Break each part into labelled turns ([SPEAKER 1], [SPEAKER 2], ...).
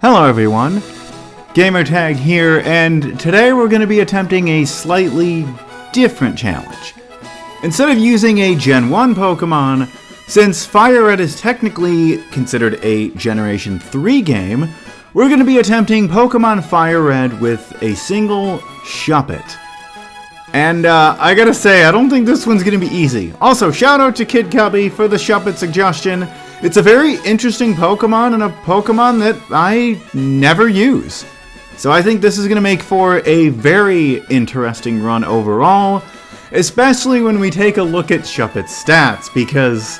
[SPEAKER 1] Hello everyone, Gamertag here, and today we're going to be attempting a slightly different challenge. Instead of using a Gen 1 Pokemon, since Firered is technically considered a Generation 3 game, we're going to be attempting Pokemon Firered with a single Shuppet. And I gotta say, I don't think this one's going to be easy. Also, shout out to Kid Cubby for the Shuppet suggestion. It's a very interesting Pokemon, and a Pokemon that I never use. So I think this is going to make for a very interesting run overall, especially when we take a look at Shuppet's stats, because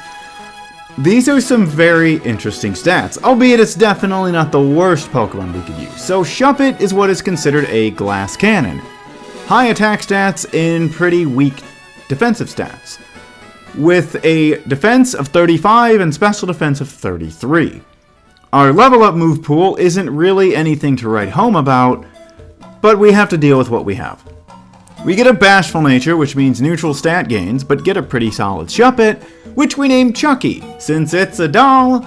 [SPEAKER 1] these are some very interesting stats, albeit it's definitely not the worst Pokemon we could use. So Shuppet is what is considered a glass cannon. High attack stats and pretty weak defensive stats, with a defense of 35 and special defense of 33. Our level up move pool isn't really anything to write home about, but we have to deal with what we have. We get a bashful nature, which means neutral stat gains, but get a pretty solid Shuppet, which we named Chucky, since it's a doll.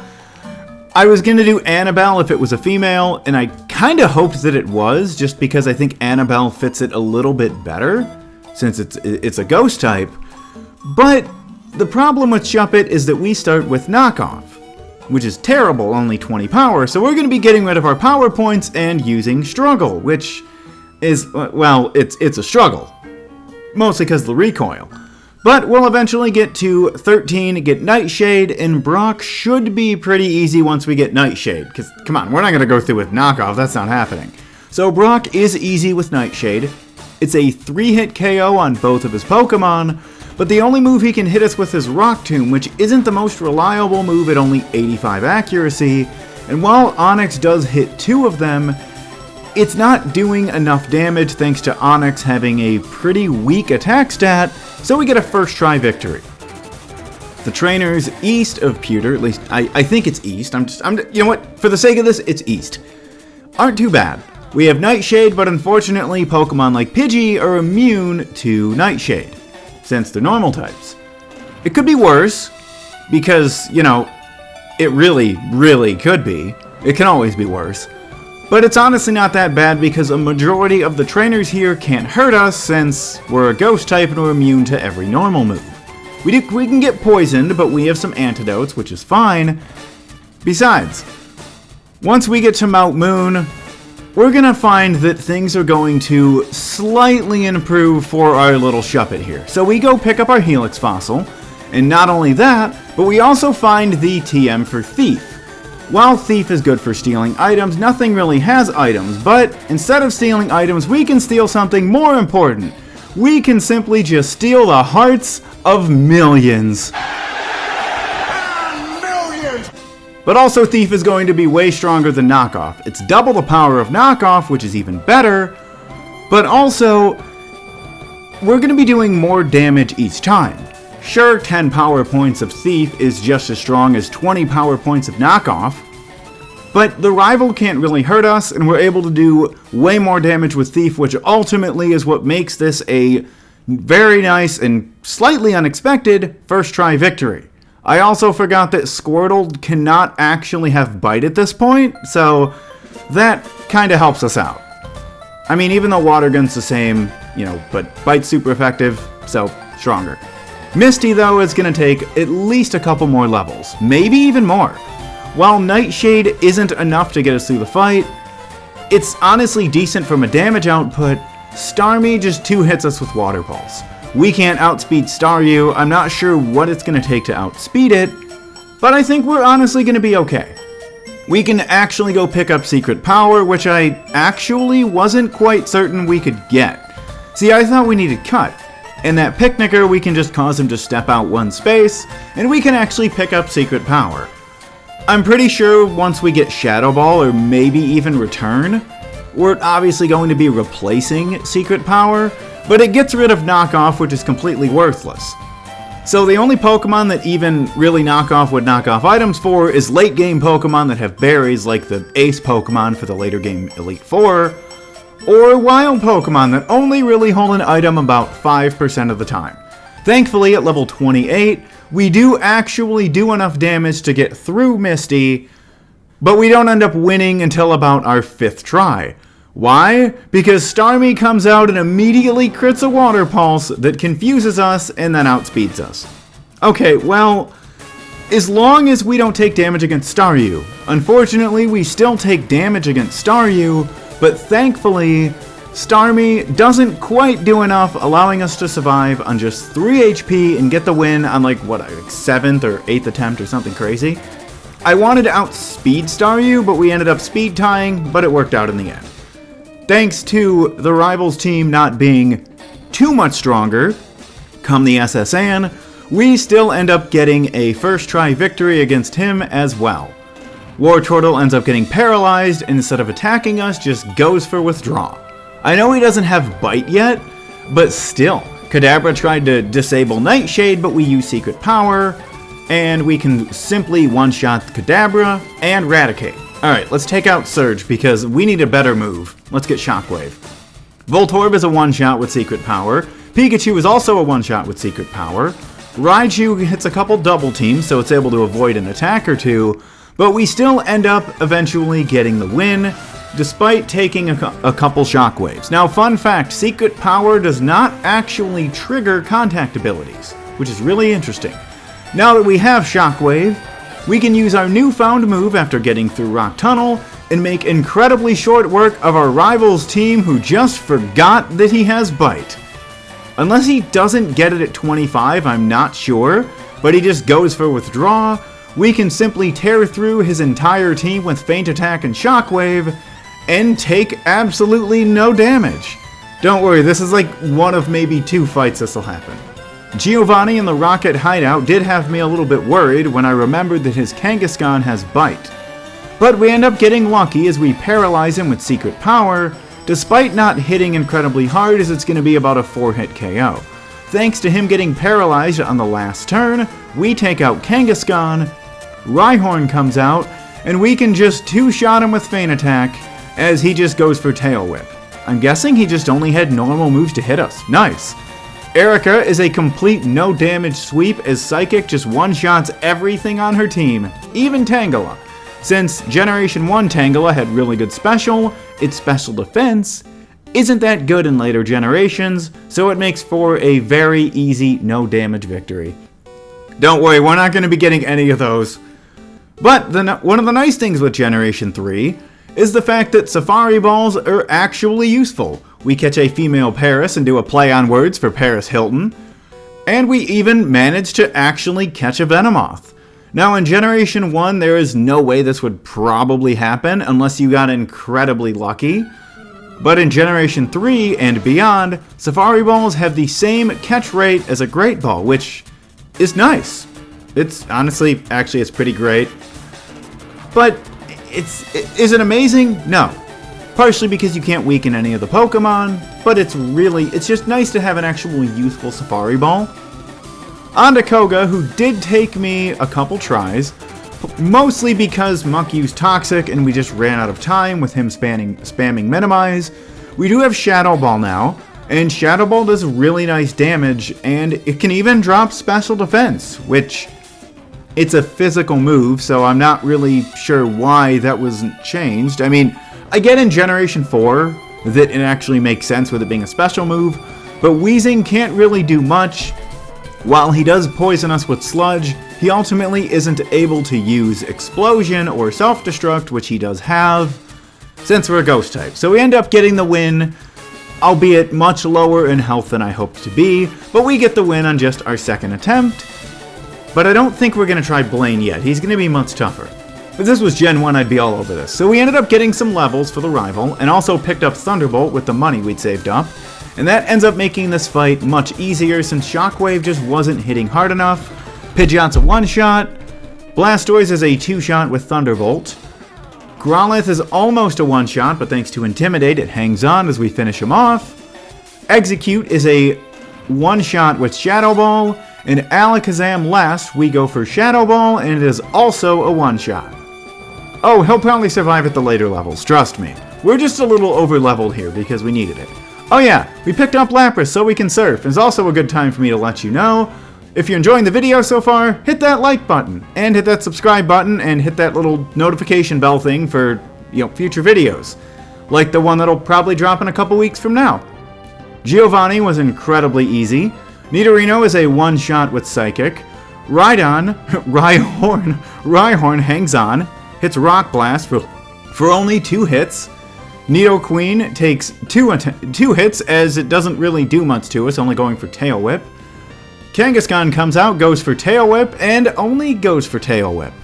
[SPEAKER 1] I was gonna do Annabelle if it was a female, and I kinda hoped that it was, just because I think Annabelle fits it a little bit better, since it's a ghost type. But the problem with Shuppet is that we start with knockoff, which is terrible, only 20 power, so we're going to be getting rid of our power points and using struggle, which is, well, it's a struggle. Mostly because of the recoil. But we'll eventually get to 13, get Nightshade, and Brock should be pretty easy once we get Nightshade, because, come on, we're not going to go through with knockoff, that's not happening. So Brock is easy with Nightshade. It's a 3-hit KO on both of his Pokemon, but the only move he can hit us with is Rock Tomb, which isn't the most reliable move at only 85 accuracy, and while Onix does hit 2 of them, it's not doing enough damage thanks to Onix having a pretty weak attack stat, so we get a first try victory. The trainers east of Pewter, at least I think it's east, you know what, for the sake of this, it's east, aren't too bad. We have Nightshade, but unfortunately Pokemon like Pidgey are immune to Nightshade, since they're normal types. It could be worse, because, you know, it really, really could be. It can always be worse. But it's honestly not that bad because a majority of the trainers here can't hurt us since we're a ghost type and we're immune to every normal move. We can get poisoned, but we have some antidotes, which is fine. Besides, once we get to Mount Moon, we're gonna find that things are going to slightly improve for our little Shuppet here. So we go pick up our Helix Fossil, and not only that, but we also find the TM for Thief. While Thief is good for stealing items, nothing really has items, but instead of stealing items, we can steal something more important. We can simply just steal the hearts of millions. But also Thief is going to be way stronger than Knockoff. It's double the power of Knockoff, which is even better, but also we're going to be doing more damage each time. Sure, 10 power points of Thief is just as strong as 20 power points of Knockoff, but the rival can't really hurt us, and we're able to do way more damage with Thief, which ultimately is what makes this a very nice and slightly unexpected first try victory. I also forgot that Squirtle cannot actually have Bite at this point, so that kinda helps us out. I mean, even though Water Gun's the same, you know, but Bite's super effective, so stronger. Misty, though, is gonna take at least a couple more levels, maybe even more. While Nightshade isn't enough to get us through the fight, it's honestly decent from a damage output. Starmie just 2 hits us with Water Pulse. We can't outspeed Staryu. I'm not sure what it's going to take to outspeed it, but I think we're honestly going to be okay. We can actually go pick up Secret Power, which I actually wasn't quite certain we could get. See, I thought we needed Cut. In that Picnicker, we can just cause him to step out one space, and we can actually pick up Secret Power. I'm pretty sure once we get Shadow Ball, or maybe even Return, we're obviously going to be replacing Secret Power, but it gets rid of Knockoff, which is completely worthless. So the only Pokemon that even really Knockoff would knock off items for is late game Pokemon that have berries like the Ace Pokemon for the later game Elite Four, or wild Pokemon that only really hold an item about 5% of the time. Thankfully, at level 28, we do actually do enough damage to get through Misty, But we don't end up winning until about our 5th try. Why? Because Starmie comes out and immediately crits a Water Pulse that confuses us and then outspeeds us. Okay, well, as long as we don't take damage against Staryu. Unfortunately, we still take damage against Staryu, but thankfully, Starmie doesn't quite do enough, allowing us to survive on just 3 HP and get the win on like 7th or 8th attempt or something crazy. I wanted to outspeed Staryu, but we ended up speed tying, but it worked out in the end. Thanks to the rivals team not being too much stronger, come the SSN, we still end up getting a first try victory against him as well. Wartortle ends up getting paralyzed, and instead of attacking us, just goes for withdraw. I know he doesn't have Bite yet, but still. Kadabra tried to disable Nightshade, but we use Secret Power, and we can simply one-shot Kadabra and Raticate. Alright, let's take out Surge, because we need a better move. Let's get Shockwave. Voltorb is a one-shot with Secret Power. Pikachu is also a one-shot with Secret Power. Raichu hits a couple double teams, so it's able to avoid an attack or two, but we still end up eventually getting the win, despite taking a couple Shockwaves. Now, fun fact, Secret Power does not actually trigger contact abilities, which is really interesting. Now that we have Shockwave, we can use our newfound move after getting through Rock Tunnel and make incredibly short work of our rivals team who just forgot that he has Bite. Unless he doesn't get it at 25, I'm not sure, but he just goes for withdraw, we can simply tear through his entire team with Feint Attack and Shockwave and take absolutely no damage. Don't worry, this is like one of maybe 2 fights this will happen. Giovanni in the Rocket Hideout did have me a little bit worried when I remembered that his Kangaskhan has Bite. But we end up getting lucky as we paralyze him with Secret Power, despite not hitting incredibly hard as it's going to be about a 4-hit KO. Thanks to him getting paralyzed on the last turn, we take out Kangaskhan, Rhyhorn comes out, and we can just 2-shot him with Feint Attack as he just goes for Tail Whip. I'm guessing he just only had normal moves to hit us. Nice. Erika is a complete no damage sweep as Psychic just one-shots everything on her team, even Tangela. Since Generation 1 Tangela had really good special, its special defense isn't that good in later generations, so it makes for a very easy no damage victory. Don't worry, we're not going to be getting any of those. But one of the nice things with Generation 3 is the fact that Safari Balls are actually useful. We catch a female Paris and do a play on words for Paris Hilton, and we even managed to actually catch a Venomoth. Now in Generation 1, there is no way this would probably happen unless you got incredibly lucky. But in Generation 3 and beyond, Safari Balls have the same catch rate as a Great Ball, which is nice. It's honestly, it's pretty great. But is it amazing? No. Partially because you can't weaken any of the Pokemon, but it's just nice to have an actual useful Safari Ball. On to Koga, who did take me a couple tries, mostly because Muck used Toxic and we just ran out of time with him spamming Minimize. We do have Shadow Ball now, and Shadow Ball does really nice damage, and it can even drop Special Defense, which it's a physical move, so I'm not really sure why that wasn't changed. I mean, I get in Generation 4 that it actually makes sense with it being a special move, but Weezing can't really do much. While he does poison us with Sludge, he ultimately isn't able to use Explosion or Self-Destruct, which he does have, since we're a Ghost type. So we end up getting the win, albeit much lower in health than I hoped to be, but we get the win on just our 2nd attempt. But I don't think we're going to try Blaine yet. He's going to be much tougher. If this was Gen 1, I'd be all over this. So we ended up getting some levels for the rival, and also picked up Thunderbolt with the money we'd saved up. And that ends up making this fight much easier since Shockwave just wasn't hitting hard enough. Pidgeot's a one-shot. Blastoise is a 2-shot with Thunderbolt. Growlithe is almost a one-shot, but thanks to Intimidate, it hangs on as we finish him off. Execute is a one-shot with Shadow Ball. And Alakazam last, we go for Shadow Ball, and it is also a one-shot. Oh, he'll probably survive at the later levels, trust me. We're just a little over-leveled here because we needed it. Oh yeah, we picked up Lapras so we can surf. It's also a good time for me to let you know If you're enjoying the video so far, hit that like button, and hit that subscribe button, and hit that little notification bell thing for, future videos. Like the one that'll probably drop in a couple weeks from now. Giovanni was incredibly easy. Nidorino is a one-shot with Psychic. Rhydon, Rhyhorn hangs on, hits Rock Blast for only 2 hits. Nidoqueen takes 2 hits as it doesn't really do much to us, only going for Tail Whip. Kangaskhan comes out, goes for Tail Whip, and only goes for Tail Whip.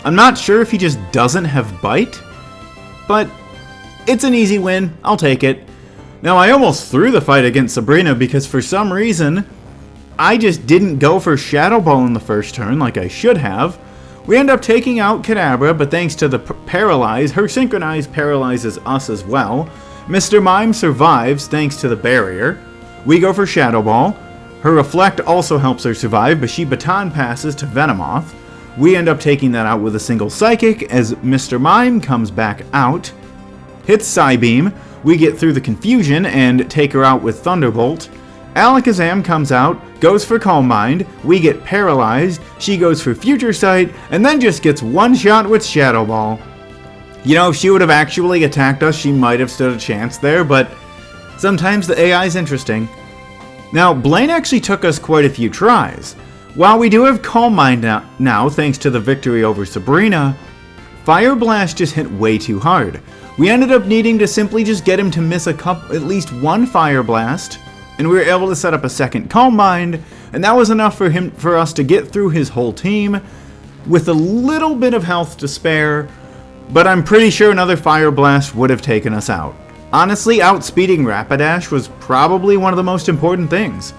[SPEAKER 1] I'm not sure if he just doesn't have Bite, but it's an easy win. I'll take it. Now, I almost threw the fight against Sabrina because for some reason, I just didn't go for Shadow Ball in the first turn like I should have. We end up taking out Kadabra, but thanks to the Paralyze, her Synchronize paralyzes us as well. Mr. Mime survives thanks to the barrier. We go for Shadow Ball. Her Reflect also helps her survive, but she Baton Passes to Venomoth. We end up taking that out with a single Psychic as Mr. Mime comes back out. Hits Psybeam. We get through the confusion and take her out with Thunderbolt. Alakazam comes out, goes for Calm Mind. We get paralyzed. She goes for Future Sight, and then just gets one shot with Shadow Ball. If she would have actually attacked us, she might have stood a chance there, but sometimes the AI is interesting. Now, Blaine actually took us quite a few tries. While we do have Calm Mind now, thanks to the victory over Sabrina, Fire Blast just hit way too hard. We ended up needing to simply just get him to miss at least one Fire Blast, and we were able to set up a second Calm Mind, and that was enough for us to get through his whole team with a little bit of health to spare, but I'm pretty sure another Fire Blast would have taken us out. Honestly, outspeeding Rapidash was probably one of the most important things.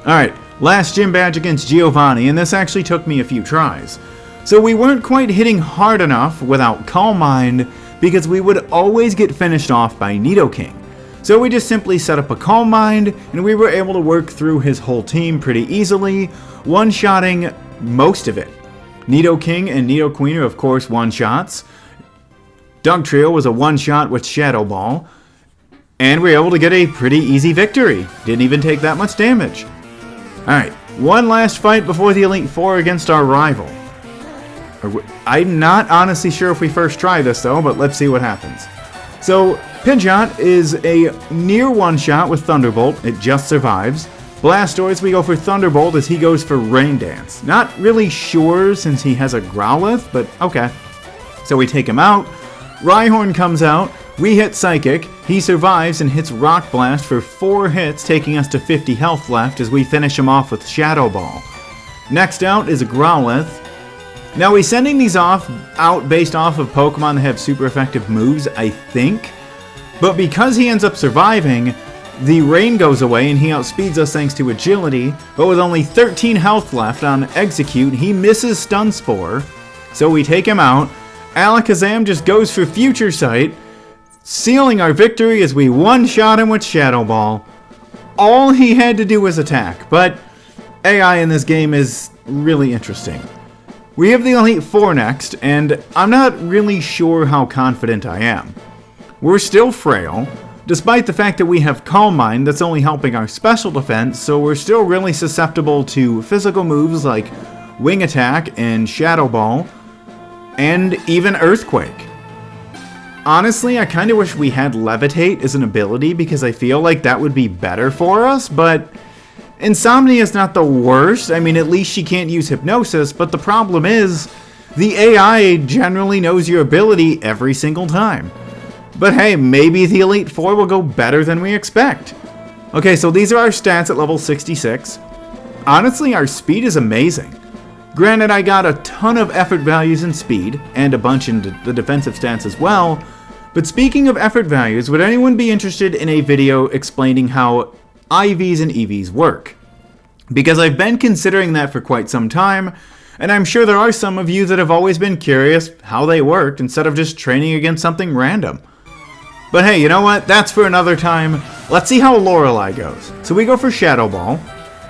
[SPEAKER 1] Alright, last gym badge against Giovanni, and this actually took me a few tries. So we weren't quite hitting hard enough without Calm Mind, because we would always get finished off by Nidoking. So we just simply set up a Calm Mind, and we were able to work through his whole team pretty easily, one-shotting most of it. Nidoking and Nidoqueen are of course one-shots. Dugtrio was a one-shot with Shadow Ball. And we were able to get a pretty easy victory. Didn't even take that much damage. Alright, one last fight before the Elite Four against our rival. I'm not honestly sure if we first try this though, but let's see what happens. So, Pidgeot is a near one-shot with Thunderbolt. It just survives. Blastoise, we go for Thunderbolt as he goes for Rain Dance. Not really sure since he has a Growlithe, but okay. So we take him out. Rhyhorn comes out. We hit Psychic, he survives and hits Rock Blast for 4 hits, taking us to 50 health left as we finish him off with Shadow Ball. Next out is Growlithe. Now we're sending these out based off of Pokemon that have super effective moves, I think. But because he ends up surviving, the rain goes away and he outspeeds us thanks to Agility, but with only 13 health left on Execute, he misses Stun Spore, so we take him out. Alakazam just goes for Future Sight, sealing our victory as we one-shot him with Shadow Ball. All he had to do was attack, but AI in this game is really interesting. We have the Elite Four next, and I'm not really sure how confident I am. We're still frail, despite the fact that we have Calm Mind that's only helping our special defense, so we're still really susceptible to physical moves like Wing Attack and Shadow Ball, and even Earthquake. Honestly, I kind of wish we had Levitate as an ability because I feel like that would be better for us, but Insomnia is not the worst. I mean, at least she can't use Hypnosis, but the problem is the AI generally knows your ability every single time. But hey, maybe the Elite Four will go better than we expect. Okay, so these are our stats at level 66. Honestly, our speed is amazing. Granted, I got a ton of effort values in speed, and a bunch in the defensive stats as well, but speaking of effort values, would anyone be interested in a video explaining how IVs and EVs work? Because I've been considering that for quite some time, and I'm sure there are some of you that have always been curious how they worked instead of just training against something random. But hey, you know what? That's for another time. Let's see how Loreli goes. So we go for Shadow Ball.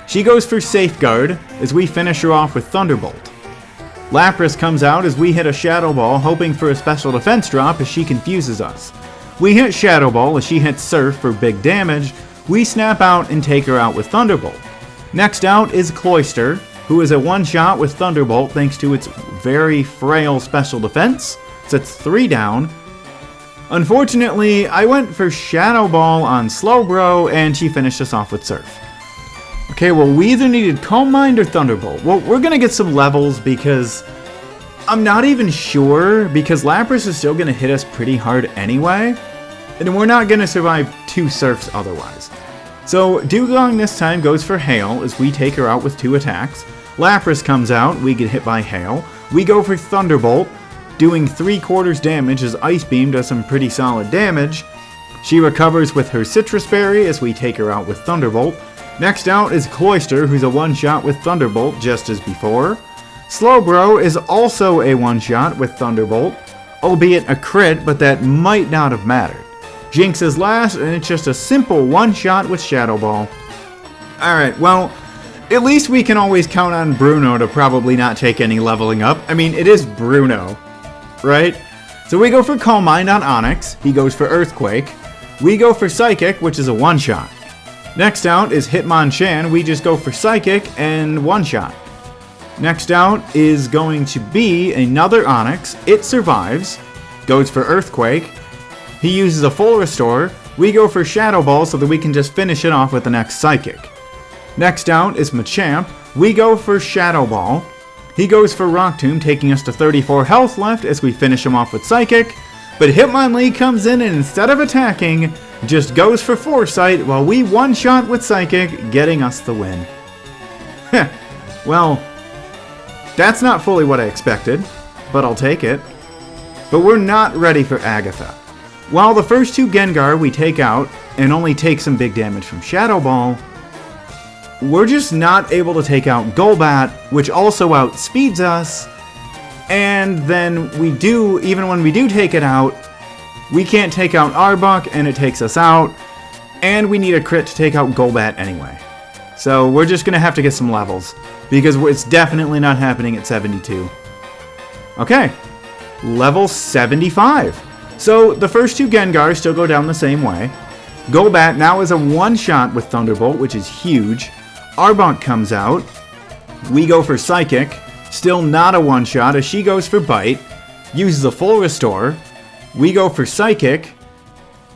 [SPEAKER 1] She goes for Safeguard as we finish her off with Thunderbolt. Lapras comes out as we hit a Shadow Ball, hoping for a special defense drop as she confuses us. We hit Shadow Ball as she hits Surf for big damage. We snap out and take her out with Thunderbolt. Next out is Cloyster, who is a one-shot with Thunderbolt thanks to its very frail special defense. So it's 3 down. Unfortunately, I went for Shadow Ball on Slowbro, and she finished us off with Surf. Okay, well, we either needed Calm Mind or Thunderbolt. Well, we're gonna get some levels because I'm not even sure, because Lapras is still gonna hit us pretty hard anyway, and we're not gonna survive 2 Surfs otherwise. So, Dugong this time goes for Hail as we take her out with 2 attacks. Lapras comes out, we get hit by Hail. We go for Thunderbolt, doing 3/4 damage as Ice Beam does some pretty solid damage. She recovers with her Citrus Berry as we take her out with Thunderbolt. Next out is Cloyster, who's a one-shot with Thunderbolt just as before. Slowbro is also a one-shot with Thunderbolt, albeit a crit, but that might not have mattered. Jinx is last, and it's just a simple one-shot with Shadow Ball. Alright, well, at least we can always count on Bruno to probably not take any leveling up. I mean, it is Bruno, right? So we go for Calm Mind on Onix, he goes for Earthquake. We go for Psychic, which is a one-shot. Next out is Hitmonchan, we just go for Psychic and one-shot. Next out is going to be another Onix, it survives, goes for Earthquake. He uses a full restore, we go for Shadow Ball so that we can just finish it off with the next Psychic. Next out is Machamp, we go for Shadow Ball. He goes for Rock Tomb, taking us to 34 health left as we finish him off with Psychic. But Hitmonlee comes in and instead of attacking, just goes for Foresight while we one-shot with Psychic, getting us the win. Well, that's not fully what I expected, but I'll take it. But we're not ready for Agatha. While the first 2 Gengar we take out, and only take some big damage from Shadow Ball, we're just not able to take out Golbat, which also outspeeds us, and then even when we do take it out, we can't take out Arbok, and it takes us out, and we need a crit to take out Golbat anyway. So we're just going to have to get some levels, because it's definitely not happening at 72. Okay, level 75. So the first 2 Gengars still go down the same way. Golbat now is a one-shot with Thunderbolt, which is huge. Arbok comes out. We go for Psychic. Still not a one-shot as she goes for Bite. Uses a full restore. We go for Psychic.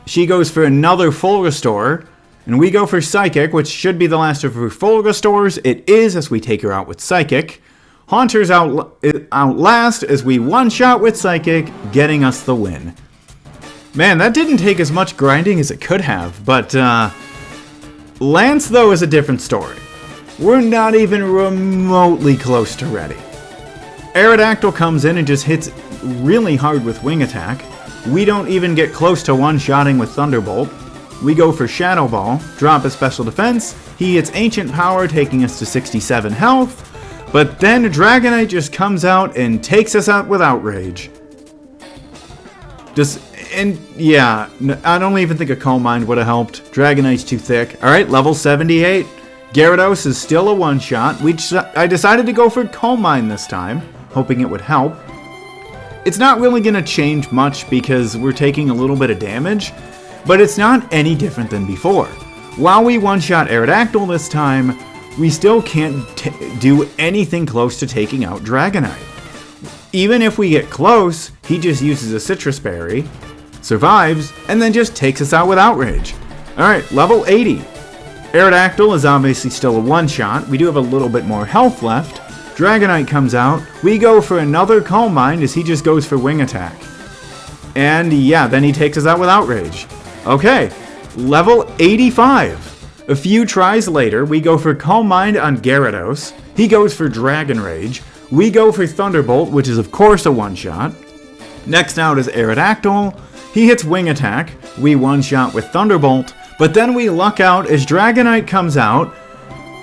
[SPEAKER 1] She goes for another full restore. And we go for Psychic, which should be the last of her full restores. It is as we take her out with Psychic. Haunter's out last as we one-shot with Psychic, getting us the win. Man, that didn't take as much grinding as it could have, but Lance, though, is a different story. We're not even remotely close to ready. Aerodactyl comes in and just hits really hard with Wing Attack. We don't even get close to one-shotting with Thunderbolt. We go for Shadow Ball, drop a special defense. He hits Ancient Power, taking us to 67 health. But then Dragonite just comes out and takes us out with Outrage. I don't even think a Calm Mind would have helped. Dragonite's too thick. Alright, level 78. Gyarados is still a one-shot. I decided to go for Calm Mind this time, hoping it would help. It's not really going to change much because we're taking a little bit of damage, but it's not any different than before. While we one-shot Aerodactyl this time, we still can't do anything close to taking out Dragonite. Even if we get close, he just uses a Citrus Berry, survives, and then just takes us out with Outrage. Alright, level 80. Aerodactyl is obviously still a one-shot. We do have a little bit more health left. Dragonite comes out. We go for another Calm Mind as he just goes for Wing Attack. And yeah, then he takes us out with Outrage. Okay, level 85. A few tries later, we go for Calm Mind on Gyarados. He goes for Dragon Rage. We go for Thunderbolt, which is of course a one-shot. Next out is Aerodactyl. He hits Wing Attack. We one-shot with Thunderbolt. But then we luck out as Dragonite comes out.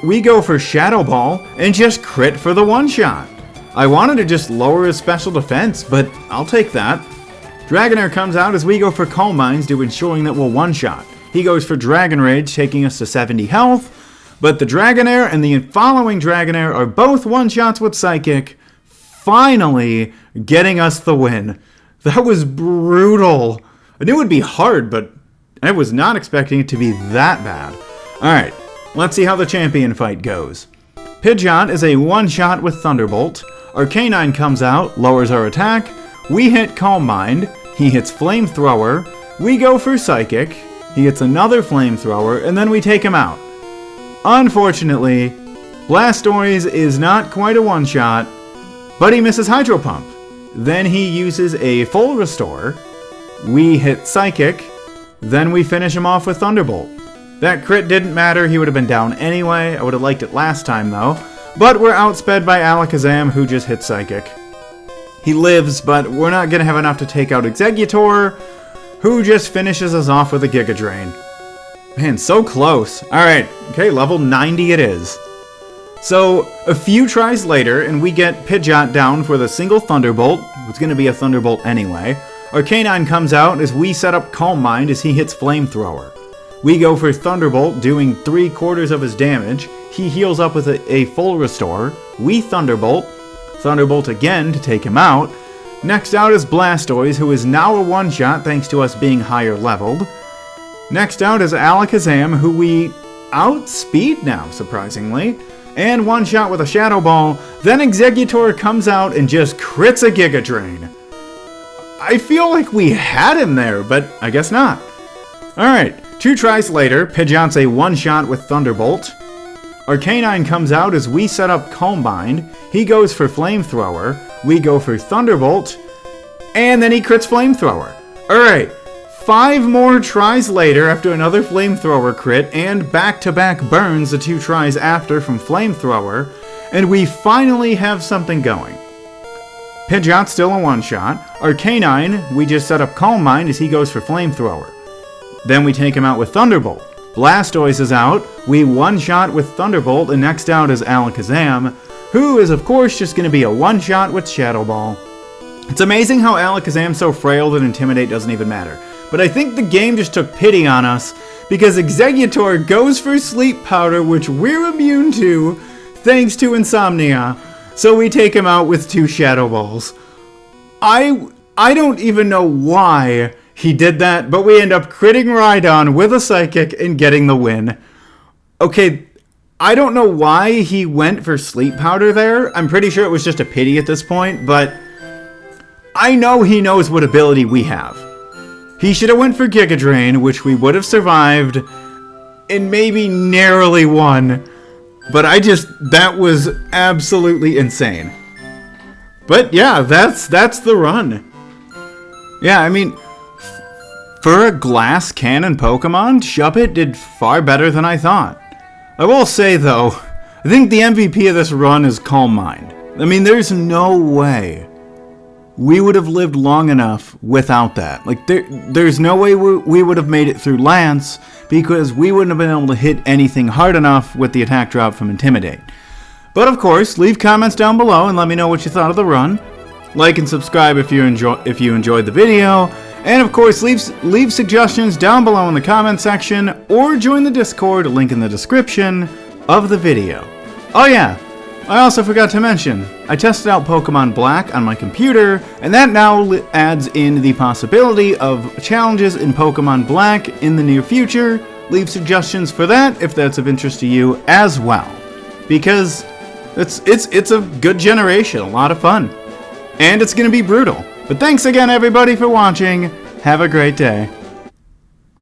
[SPEAKER 1] We go for Shadow Ball and just crit for the one-shot. I wanted to just lower his special defense, but I'll take that. Dragonair comes out as we go for Calm Minds to ensuring that we'll one-shot. He goes for Dragon Rage, taking us to 70 health. But the Dragonair and the following Dragonair are both one-shots with Psychic, finally getting us the win. That was brutal. I knew it would be hard, but I was not expecting it to be that bad. Alright, Let's see how the champion fight goes. Pidgeot is a one-shot with Thunderbolt. Arcanine comes out, lowers our attack. We hit Calm Mind. He hits Flamethrower. We go for Psychic. He hits another Flamethrower, and then we take him out. Unfortunately, Blastoise is not quite a one-shot, but he misses Hydro Pump. Then he uses a full Restore. We hit Psychic. Then we finish him off with Thunderbolt. That crit didn't matter, he would have been down anyway. I would have liked it last time though. But we're outsped by Alakazam, who just hit Psychic. He lives, but we're not going to have enough to take out Exeggutor, who just finishes us off with a Giga Drain. Man, so close. Alright, okay, level 90 it is. So, a few tries later, and we get Pidgeot down for the single Thunderbolt. It's going to be a Thunderbolt anyway. Arcanine comes out as we set up Calm Mind as he hits Flamethrower. We go for Thunderbolt, doing 3/4 of his damage. He heals up with a full Restore. We Thunderbolt. Thunderbolt again to take him out. Next out is Blastoise, who is now a one-shot thanks to us being higher leveled. Next out is Alakazam, who we outspeed now, surprisingly. And one-shot with a Shadow Ball. Then Exeggutor comes out and just crits a Giga Drain. I feel like we had him there, but I guess not. Alright, 2 tries later, Pidgeot's a one-shot with Thunderbolt. Arcanine comes out as we set up Calm Mind. He goes for Flamethrower. We go for Thunderbolt. And then he crits Flamethrower. Alright, 5 more tries later after another Flamethrower crit and back-to-back burns the 2 tries after from Flamethrower. And we finally have something going. Pidgeot's still a one-shot. Arcanine, we just set up Calm Mind as he goes for Flamethrower. Then we take him out with Thunderbolt. Blastoise is out. We one-shot with Thunderbolt, and next out is Alakazam, who is of course just going to be a one-shot with Shadow Ball. It's amazing how Alakazam's so frail that Intimidate doesn't even matter. But I think the game just took pity on us, because Exeggutor goes for Sleep Powder, which we're immune to, thanks to Insomnia. So we take him out with 2 Shadow Balls. I don't even know why he did that, but we end up critting Rhydon with a Psychic and getting the win. Okay, I don't know why he went for Sleep Powder there. I'm pretty sure it was just a pity at this point, but I know he knows what ability we have. He should have went for Giga Drain, which we would have survived and maybe narrowly won. But that was absolutely insane. But yeah, that's the run. Yeah, I mean, for a glass cannon Pokemon, Shuppet did far better than I thought. I will say though, I think the MVP of this run is Calm Mind. I mean, there's no way we would have lived long enough without that. Like, there's no way we would have made it through Lance, because we wouldn't have been able to hit anything hard enough with the attack drop from Intimidate. But of course, leave comments down below and let me know what you thought of the run. Like and subscribe if you enjoyed the video. And of course, leave suggestions down below in the comment section, or join the Discord, link in the description of the video. Oh yeah, I also forgot to mention, I tested out Pokemon Black on my computer, and that now adds in the possibility of challenges in Pokemon Black in the near future. Leave suggestions for that if that's of interest to you as well, because it's a good generation, a lot of fun, and it's going to be brutal. But thanks again everybody for watching. Have a great day.